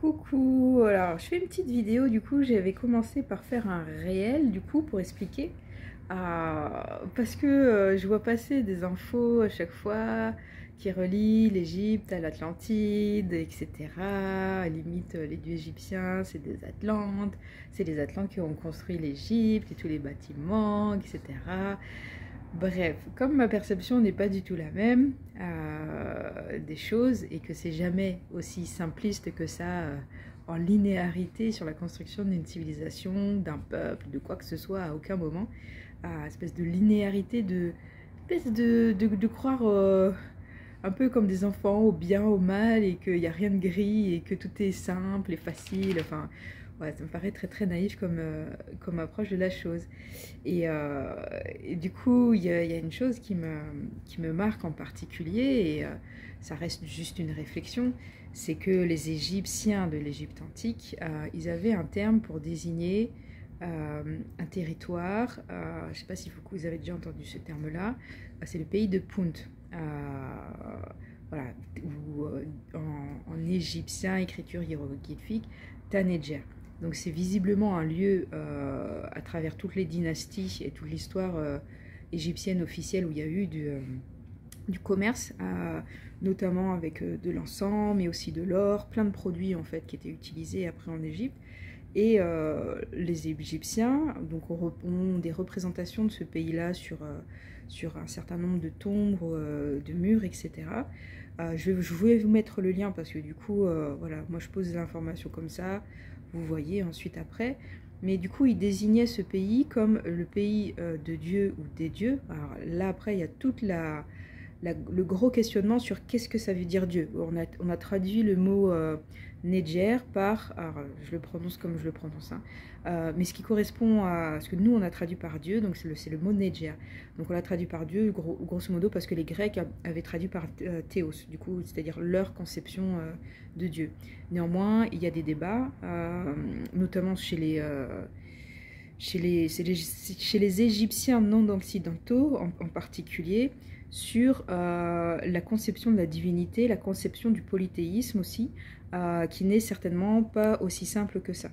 Coucou, alors je fais une petite vidéo, du coup j'avais commencé par faire un réel du coup pour expliquer, parce que je vois passer des infos à chaque fois qui relient l'Égypte à l'Atlantide, etc. Limite les dieux égyptiens c'est les Atlantes qui ont construit l'Égypte et tous les bâtiments, etc. Bref, comme ma perception n'est pas du tout la même des choses et que c'est jamais aussi simpliste que ça en linéarité sur la construction d'une civilisation, d'un peuple, de quoi que ce soit à aucun moment, espèce de linéarité, de croire un peu comme des enfants au bien, au mal et qu'il n'y a rien de gris et que tout est simple et facile, enfin... Ouais, ça me paraît très très naïf comme approche de la chose. Et du coup, il y a une chose qui me marque en particulier, et ça reste juste une réflexion, c'est que les Égyptiens de l'Égypte antique, ils avaient un terme pour désigner un territoire, je ne sais pas si vous avez déjà entendu ce terme-là, c'est le pays de Punt. Voilà, ou en égyptien, écriture hiéroglyphique, Tanéjer. Donc c'est visiblement un lieu à travers toutes les dynasties et toute l'histoire égyptienne officielle où il y a eu du commerce, notamment avec de l'encens, mais aussi de l'or, plein de produits en fait qui étaient utilisés après en Égypte. Et les Égyptiens donc, ont des représentations de ce pays-là sur un certain nombre de tombes, de murs, etc. Je voulais vous mettre le lien parce que du coup, voilà, moi je pose l'information comme ça, vous voyez ensuite après. Mais du coup, ils désignaient ce pays comme le pays de Dieu ou des dieux. Alors là, après, il y a toute le gros questionnement sur qu'est-ce que ça veut dire Dieu. On a traduit le mot Nedjer par, alors je le prononce comme je le prononce, hein, mais ce qui correspond à ce que nous on a traduit par Dieu, donc c'est le mot Nedjer. Donc on l'a traduit par Dieu, grosso modo, parce que les Grecs avaient traduit par Théos, du coup, c'est-à-dire leur conception de Dieu. Néanmoins, il y a des débats, notamment chez les Égyptiens non occidentaux en particulier, sur la conception de la divinité, la conception du polythéisme aussi, qui n'est certainement pas aussi simple que ça.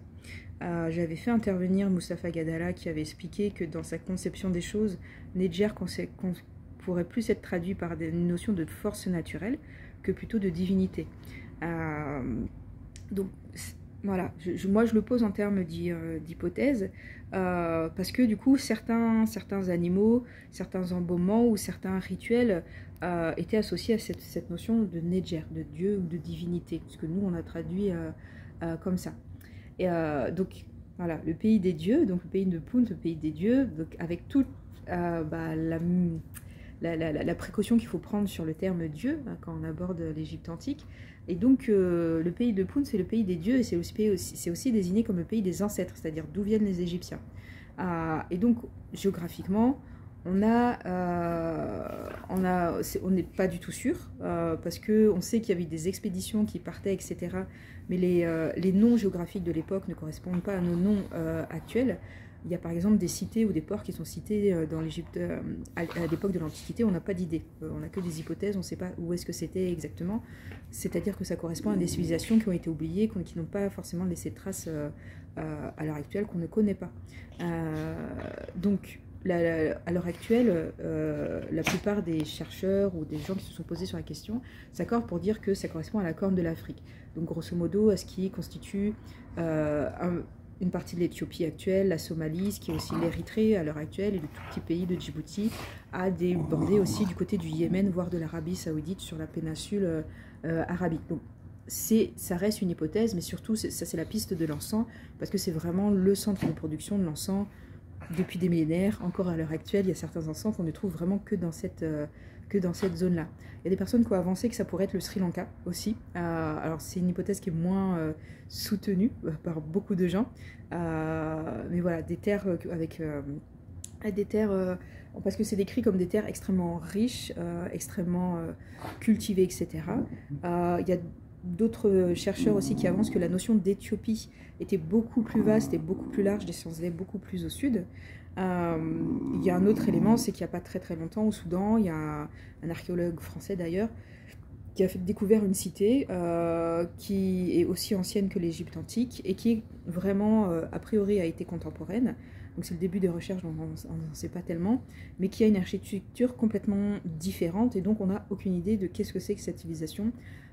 J'avais fait intervenir Moustapha Gadala qui avait expliqué que dans sa conception des choses, Nedjer pourrait plus être traduit par une notion de force naturelle que plutôt de divinité. Donc voilà, moi je le pose en termes d'hypothèse, parce que du coup certains animaux, certains embaumements ou certains rituels étaient associés à cette notion de Nedjer, de Dieu ou de divinité, ce que nous on a traduit comme ça. Et donc voilà, le pays des dieux, donc le pays de Punt, le pays des dieux, donc avec toute la précaution qu'il faut prendre sur le terme Dieu quand on aborde l'Égypte antique. Et donc le pays de Punt, c'est le pays des dieux, et c'est aussi désigné comme le pays des ancêtres, c'est-à-dire d'où viennent les Égyptiens. Et donc géographiquement, on n'est pas du tout sûr, parce qu'on sait qu'il y avait des expéditions qui partaient, etc. Mais les noms géographiques de l'époque ne correspondent pas à nos noms actuels. Il y a par exemple des cités ou des ports qui sont cités dans l'Égypte à l'époque de l'Antiquité, on n'a pas d'idée. On n'a que des hypothèses, on ne sait pas où est-ce que c'était exactement. C'est-à-dire que ça correspond à des civilisations qui ont été oubliées, qui n'ont pas forcément laissé de traces à l'heure actuelle, qu'on ne connaît pas. Donc, à l'heure actuelle, la plupart des chercheurs ou des gens qui se sont posés sur la question s'accordent pour dire que ça correspond à la Corne de l'Afrique. Donc, grosso modo, à ce qui constitue une partie de l'Éthiopie actuelle, la Somalie, ce qui est aussi l'Érythrée à l'heure actuelle, et le tout petit pays de Djibouti, à déborder aussi du côté du Yémen, voire de l'Arabie Saoudite sur la péninsule arabique. Donc, ça reste une hypothèse, mais surtout, ça c'est la piste de l'encens, parce que c'est vraiment le centre de production de l'encens depuis des millénaires. Encore à l'heure actuelle, il y a certains encens qu'on ne trouve vraiment que dans cette zone-là. Il y a des personnes qui ont avancé que ça pourrait être le Sri Lanka aussi. Alors c'est une hypothèse qui est moins soutenue par beaucoup de gens. Mais voilà, des terres avec des terres, parce que c'est décrit comme des terres extrêmement riches, extrêmement cultivées, etc. Il y a d'autres chercheurs aussi qui avancent que la notion d'Éthiopie était beaucoup plus vaste et beaucoup plus large, descendait beaucoup plus au sud. Il y a un autre élément, c'est qu'il n'y a pas très très longtemps au Soudan, il y a un archéologue français d'ailleurs qui a découvert une cité qui est aussi ancienne que l'Égypte antique et qui vraiment, a priori, a été contemporaine. Donc c'est le début des recherches, on n'en sait pas tellement, mais qui a une architecture complètement différente et donc on n'a aucune idée de qu'est-ce que c'est que cette civilisation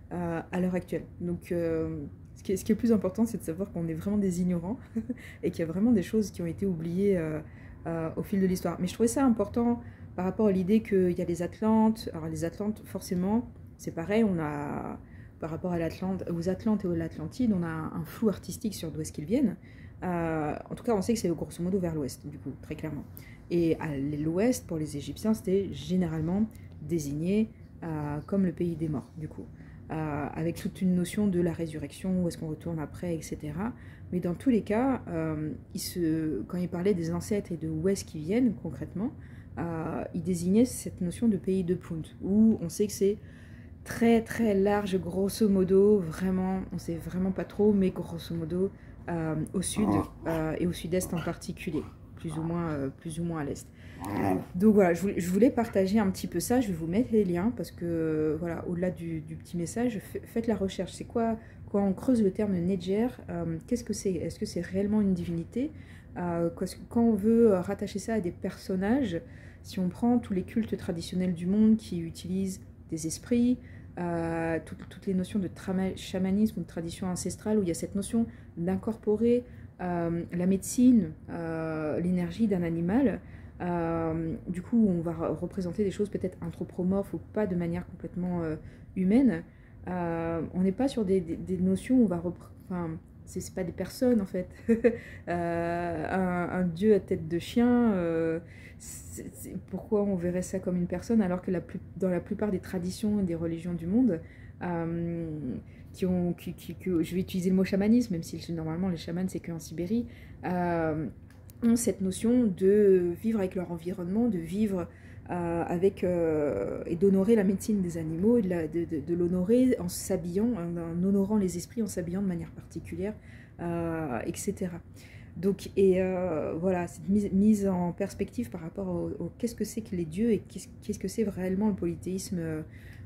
à l'heure actuelle. Donc ce qui est le plus important, c'est de savoir qu'on est vraiment des ignorants et qu'il y a vraiment des choses qui ont été oubliées au fil de l'histoire. Mais je trouvais ça important par rapport à l'idée qu'il y a les Atlantes. Alors les Atlantes, forcément, c'est pareil, on a, par rapport à aux Atlantes et à l'Atlantide, on a un flou artistique sur d'où est-ce qu'ils viennent. En tout cas, on sait que c'est grosso modo vers l'ouest, du coup, très clairement. Et à l'ouest, pour les Égyptiens, c'était généralement désigné comme le pays des morts, du coup. Avec toute une notion de la résurrection, où est-ce qu'on retourne après, etc. Mais dans tous les cas, quand il parlait des ancêtres et de où est-ce qu'ils viennent concrètement, il désignait cette notion de pays de Punt, où on sait que c'est très très large, grosso modo, vraiment, on sait vraiment pas trop, mais grosso modo, au sud et au sud-est en particulier, plus ou moins à l'est. Donc voilà, je voulais partager un petit peu ça, je vais vous mettre les liens, parce que voilà, au-delà du petit message, faites la recherche. C'est quoi, quand on creuse le terme Nedjer, qu'est-ce que c'est? Est-ce que c'est réellement une divinité? Quand on veut rattacher ça à des personnages, si on prend tous les cultes traditionnels du monde qui utilisent des esprits, toutes les notions de chamanisme ou de tradition ancestrale, où il y a cette notion d'incorporer la médecine, l'énergie d'un animal, du coup on va représenter des choses peut-être anthropomorphes ou pas de manière complètement humaine. On n'est pas sur des notions où on va enfin, c'est pas des personnes en fait. Un dieu à tête de chien, pourquoi on verrait ça comme une personne alors que dans la plupart des traditions et des religions du monde, je vais utiliser le mot chamanisme, même si normalement les chamans c'est qu'en Sibérie, ont cette notion de vivre avec leur environnement, de vivre et d'honorer la médecine des animaux, de l'honorer en s'habillant, en honorant les esprits, en s'habillant de manière particulière, etc. Donc, voilà, cette mise en perspective par rapport au qu'est-ce que c'est que les dieux et qu'est-ce que c'est réellement le polythéisme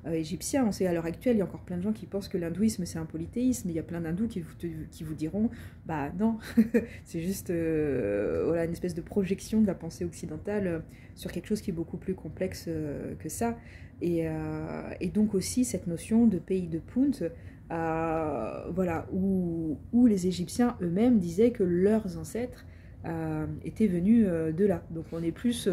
égyptien. On sait à l'heure actuelle, il y a encore plein de gens qui pensent que l'hindouisme c'est un polythéisme, il y a plein d'hindous qui vous diront bah non, c'est juste voilà, une espèce de projection de la pensée occidentale sur quelque chose qui est beaucoup plus complexe que ça. Et donc aussi cette notion de pays de Punt, voilà, où les Égyptiens eux-mêmes disaient que leurs ancêtres étaient venus de là. Donc on est plus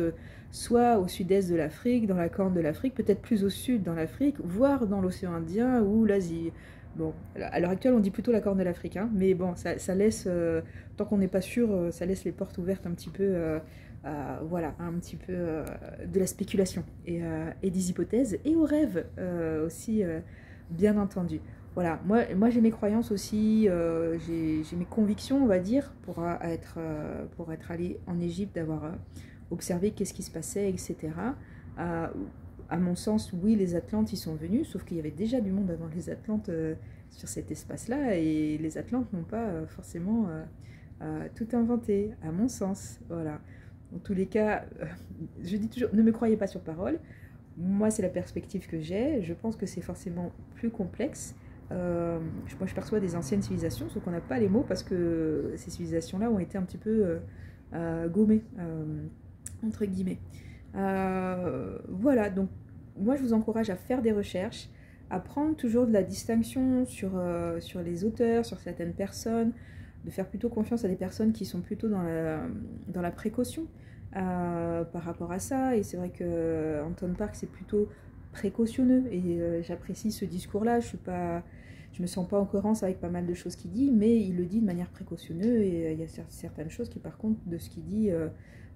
soit au sud-est de l'Afrique, dans la corne de l'Afrique, peut-être plus au sud dans l'Afrique, voire dans l'océan Indien ou l'Asie. Bon, à l'heure actuelle on dit plutôt la corne de l'Afrique, hein, mais bon, ça laisse, tant qu'on n'est pas sûr, ça laisse les portes ouvertes un petit peu, voilà, un petit peu de la spéculation et des hypothèses, et aux rêves aussi, bien entendu. Voilà, moi j'ai mes croyances aussi, j'ai mes convictions, on va dire, pour être allé en Égypte, d'avoir observé qu'est-ce qui se passait, etc. À mon sens, oui, les Atlantes y sont venus, sauf qu'il y avait déjà du monde avant les Atlantes sur cet espace-là, et les Atlantes n'ont pas forcément tout inventé, à mon sens. Voilà. En tous les cas, je dis toujours, ne me croyez pas sur parole. Moi, c'est la perspective que j'ai. Je pense que c'est forcément plus complexe. Moi, je perçois des anciennes civilisations, sauf qu'on n'a pas les mots parce que ces civilisations-là ont été un petit peu gommées, entre guillemets. Voilà, donc moi je vous encourage à faire des recherches, à prendre toujours de la distinction sur les auteurs, sur certaines personnes, de faire plutôt confiance à des personnes qui sont plutôt dans la précaution par rapport à ça. Et c'est vrai que Anton Park c'est plutôt précautionneux et j'apprécie ce discours-là. Je me sens pas en cohérence avec pas mal de choses qu'il dit, mais il le dit de manière précautionneuse et il y a certaines choses qui par contre de ce qu'il dit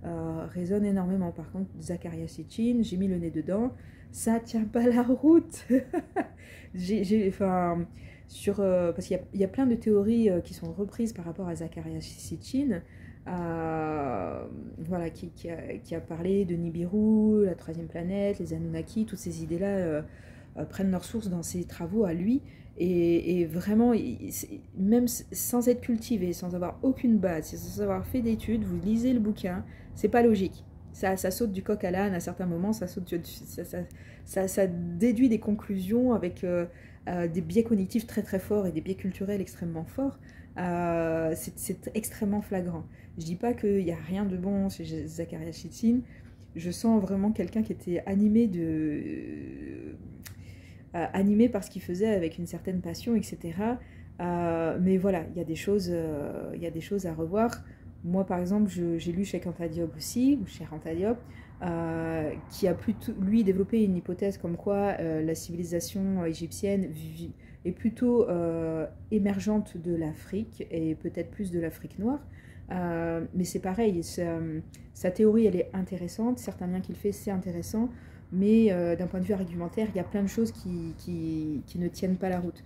résonnent énormément. Par contre, Zecharia Sitchin, j'ai mis le nez dedans, ça tient pas la route. Parce qu'il y a plein de théories qui sont reprises par rapport à Zecharia Sitchin, voilà, qui a parlé de Nibiru, la troisième planète, les Anunnaki, toutes ces idées-là prennent leur source dans ses travaux à lui. Et vraiment, même sans être cultivé, sans avoir aucune base, sans avoir fait d'études, vous lisez le bouquin, c'est pas logique. ça saute du coq à l'âne à certains moments, ça déduit des conclusions avec des biais cognitifs très très forts et des biais culturels extrêmement forts. C'est extrêmement flagrant. Je dis pas qu'il n'y a rien de bon chez Zecharia Sitchin. Je sens vraiment quelqu'un qui était animé par ce qu'il faisait avec une certaine passion, etc. Mais voilà, il y a des choses à revoir. Moi, par exemple, j'ai lu Cheikh Anta Diop aussi, ou Cheikh Anta Diop, qui a plutôt, lui, développé une hypothèse comme quoi la civilisation égyptienne est plutôt émergente de l'Afrique, et peut-être plus de l'Afrique noire. Mais c'est pareil, sa théorie, elle est intéressante, certains liens qu'il fait, c'est intéressant, mais d'un point de vue argumentaire, il y a plein de choses qui ne tiennent pas la route.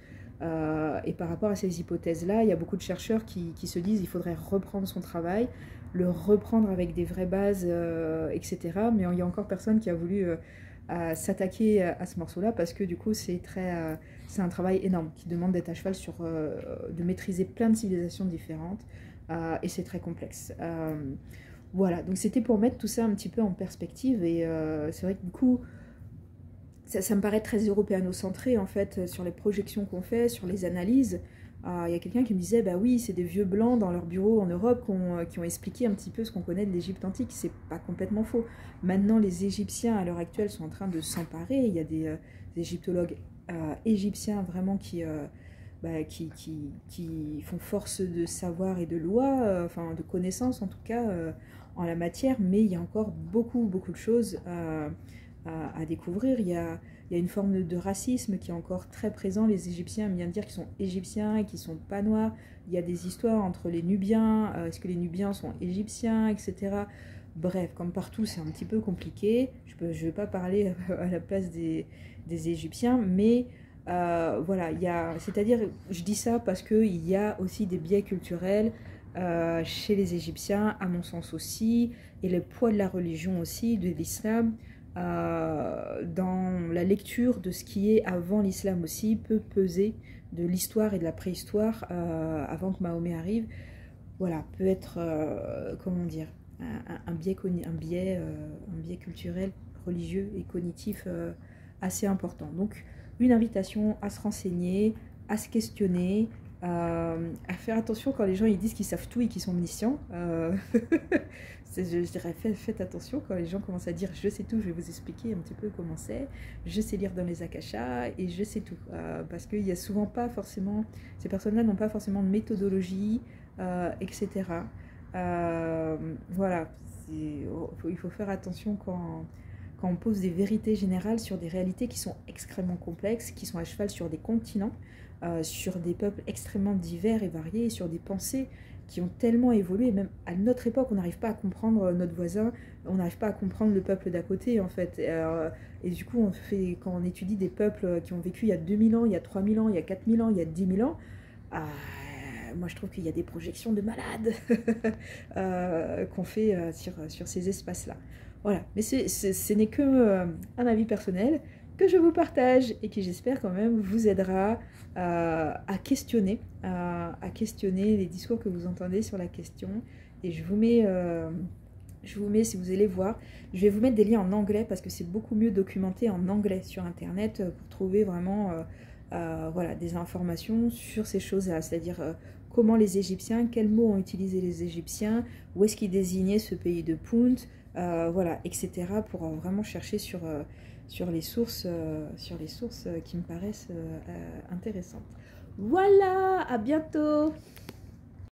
Et par rapport à ces hypothèses-là, il y a beaucoup de chercheurs qui se disent qu'il faudrait reprendre son travail, le reprendre avec des vraies bases, etc. Mais il y a encore personne qui a voulu s'attaquer à ce morceau-là parce que du coup, c'est un travail énorme qui demande d'être à cheval sur, de maîtriser plein de civilisations différentes et c'est très complexe. Voilà, donc c'était pour mettre tout ça un petit peu en perspective et c'est vrai que du coup, ça me paraît très européano-centré en fait, sur les projections qu'on fait, sur les analyses. Il y a quelqu'un qui me disait, bah oui, c'est des vieux blancs dans leur bureau en Europe qui ont expliqué un petit peu ce qu'on connaît de l'Égypte antique. C'est pas complètement faux. Maintenant, les Égyptiens, à l'heure actuelle, sont en train de s'emparer. Il y a des égyptologues égyptiens vraiment qui font force de savoir et de loi, enfin de connaissances en tout cas, en la matière. Mais il y a encore beaucoup de choses à découvrir. Il y a une forme de racisme qui est encore très présent. Les Égyptiens aiment bien dire qu'ils sont égyptiens et qu'ils ne sont pas noirs. Il y a des histoires entre les Nubiens, est-ce que les Nubiens sont égyptiens, etc. Bref, comme partout, c'est un petit peu compliqué. Je ne vais pas parler à la place des Égyptiens, mais voilà, c'est-à-dire, je dis ça parce qu'il y a aussi des biais culturels chez les Égyptiens, à mon sens aussi, et le poids de la religion aussi, de l'islam. Dans la lecture de ce qui est avant l'islam aussi peut peser, de l'histoire et de la préhistoire avant que Mahomet arrive, voilà, peut être comment dire, un biais culturel, religieux et cognitif assez important. Donc une invitation à se renseigner, à se questionner, à faire attention quand les gens ils disent qu'ils savent tout et qu'ils sont omniscients. Je dirais faites attention quand les gens commencent à dire je sais tout, je vais vous expliquer un petit peu comment c'est, je sais lire dans les akashas et je sais tout. Parce qu'il n'y a souvent pas forcément, ces personnes-là n'ont pas forcément de méthodologie, etc. Voilà, il faut faire attention quand on pose des vérités générales sur des réalités qui sont extrêmement complexes, qui sont à cheval sur des continents, sur des peuples extrêmement divers et variés, sur des pensées qui ont tellement évolué, même à notre époque, on n'arrive pas à comprendre notre voisin, on n'arrive pas à comprendre le peuple d'à côté, en fait. Et du coup, quand on étudie des peuples qui ont vécu il y a 2000 ans, il y a 3000 ans, il y a 4000 ans, il y a 10 000 ans, moi je trouve qu'il y a des projections de malades qu'on fait sur ces espaces-là. Voilà, mais ce n'est que un avis personnel que je vous partage et qui j'espère quand même vous aidera à questionner les discours que vous entendez sur la question. Et je vous mets, si vous allez voir, je vais vous mettre des liens en anglais parce que c'est beaucoup mieux documenté en anglais sur internet pour trouver vraiment voilà, des informations sur ces choses-là, c'est-à-dire comment les Égyptiens, quels mots ont utilisé les Égyptiens, où est-ce qu'ils désignaient ce pays de Punt, voilà, etc. pour vraiment chercher sur les sources qui me paraissent intéressantes. Voilà, à bientôt!